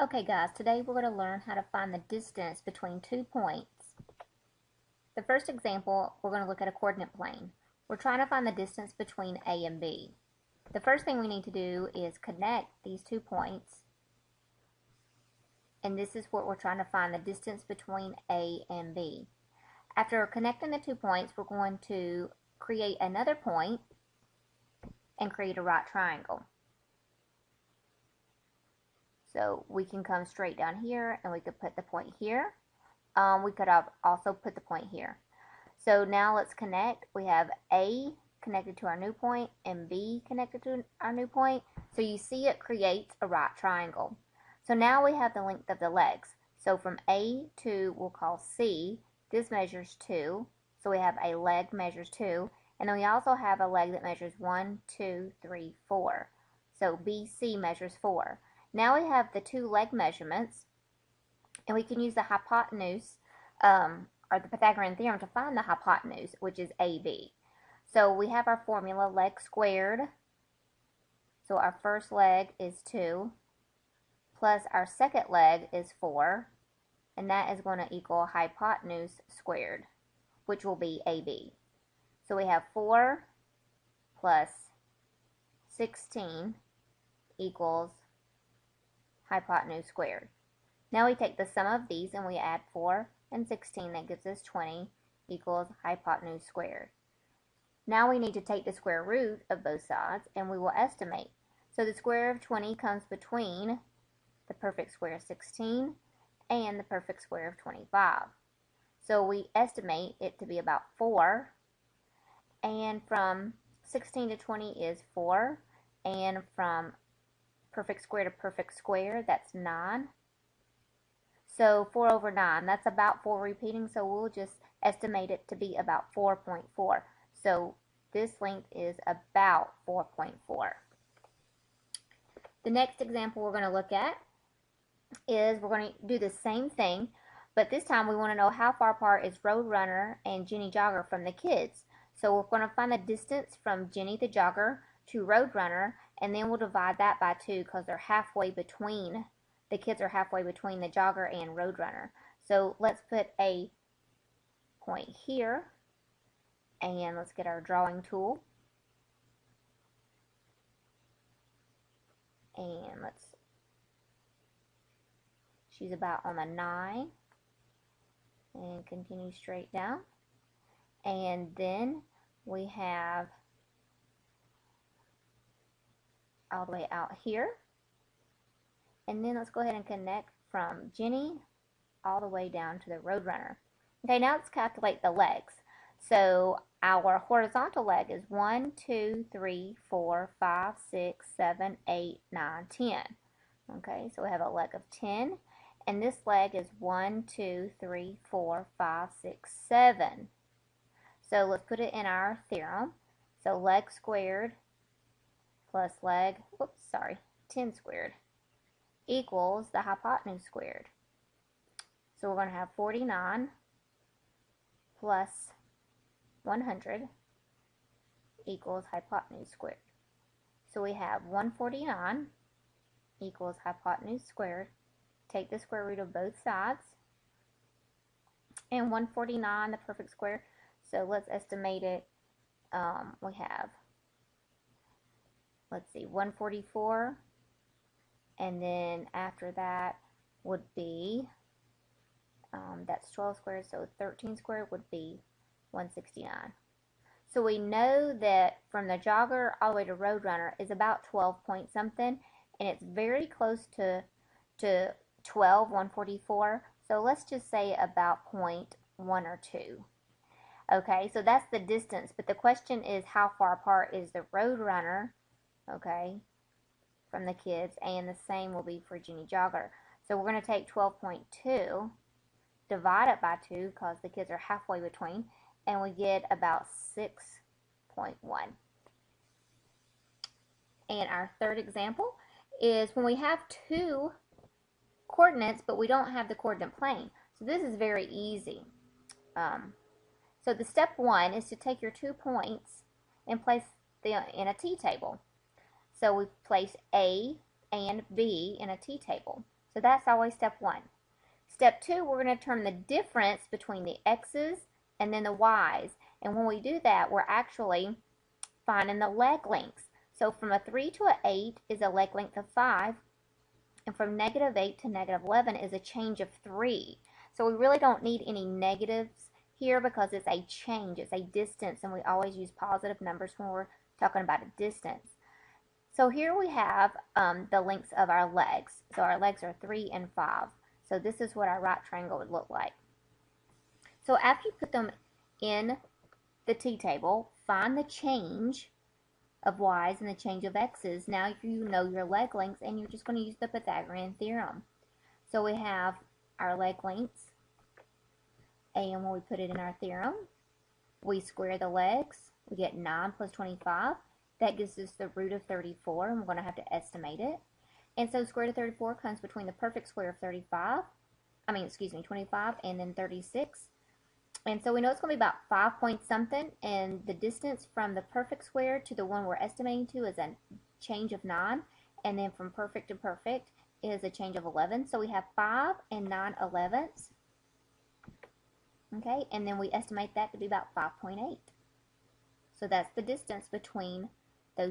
Okay guys, today we're going to learn how to find the distance between 2 points. The first example, we're going to look at a coordinate plane. We're trying to find the distance between A and B. The first thing we need to do is connect these 2 points, and this is what we're trying to find, the distance between A and B. After connecting the 2 points, we're going to create another point and create a right triangle. So we can come straight down here and we could put the point here. We could have also put the point here. So now let's connect. We have A connected to our new point and B connected to our new point. So you see it creates a right triangle. So now we have the length of the legs. So from A to, we'll call C, this measures 2. So we have a leg measures 2. And then we also have a leg that measures 1, 2, 3, 4. So BC measures 4. Now we have the 2 leg measurements, and we can use the hypotenuse, or the Pythagorean theorem, to find the hypotenuse, which is AB. So we have our formula, leg squared. So our first leg is 2, plus our second leg is 4, and that is going to equal hypotenuse squared, which will be AB. So we have 4 plus 16 equals hypotenuse squared. Now we take the sum of these and we add 4 and 16, that gives us 20, equals hypotenuse squared. Now we need to take the square root of both sides and we will estimate. So the square of 20 comes between the perfect square of 16 and the perfect square of 25. So we estimate it to be about 4, and from 16 to 20 is 4, and from perfect square to perfect square, that's 9. So 4 over 9, that's about 4 repeating, so we'll just estimate it to be about 4.4. So this length is about 4.4. The next example we're going to look at is we're going to do the same thing, but this time we want to know how far apart is Roadrunner and Jenny Jogger from the kids. So we're going to find the distance from Jenny the Jogger to Roadrunner, and then we'll divide that by 2 because they're halfway between, the kids are halfway between the jogger and Roadrunner. So let's put a point here, and let's get our drawing tool. And she's about on the 9, and continue straight down. And then we have all the way out here. And then let's go ahead and connect from Jenny all the way down to the Roadrunner. Okay, now let's calculate the legs. So our horizontal leg is 1, 2, 3, 4, 5, 6, 7, 8, 9, 10. Okay, so we have a leg of 10. And this leg is 1, 2, 3, 4, 5, 6, 7. So let's put it in our theorem. So leg squared plus leg, 10 squared equals the hypotenuse squared. So we're going to have 49 plus 100 equals hypotenuse squared. So we have 149 equals hypotenuse squared. Take the square root of both sides. And 149, the perfect square. So let's estimate it. We have, let's see, 144, and then after that would be, that's 12 squared, so 13 squared would be 169. So we know that from the jogger all the way to Roadrunner is about 12 point something, and it's very close to 12, 144, so let's just say about 0.1 or 2. Okay, so that's the distance, but the question is how far apart is the Roadrunner, okay, from the kids, and the same will be for Jenny Jogger. So we're going to take 12.2, divide it by 2, because the kids are halfway between, and we get about 6.1. And our third example is when we have 2 coordinates, but we don't have the coordinate plane. So this is very easy. So the step 1 is to take your 2 points and place them in a t-table. So we place A and B in a t-table. So that's always step 1. Step 2, we're going to determine the difference between the x's and then the y's. And when we do that, we're actually finding the leg lengths. So from a 3 to an 8 is a leg length of 5, and from -8 to -11 is a change of 3. So we really don't need any negatives here because it's a change, it's a distance, and we always use positive numbers when we're talking about a distance. So here we have the lengths of our legs. So our legs are 3 and 5. So this is what our right triangle would look like. So after you put them in the t-table, find the change of y's and the change of x's. Now you know your leg lengths, and you're just going to use the Pythagorean theorem. So we have our leg lengths, and when we put it in our theorem, we square the legs. We get 9 plus 25. That gives us the root of 34, and we're going to have to estimate it. And so square root of 34 comes between the perfect square of 25, 25, and then 36. And so we know it's going to be about 5 point something, and the distance from the perfect square to the one we're estimating to is a change of 9, and then from perfect to perfect is a change of 11. So we have 5 and 9/11ths. Okay, and then we estimate that to be about 5.8. So that's the distance between those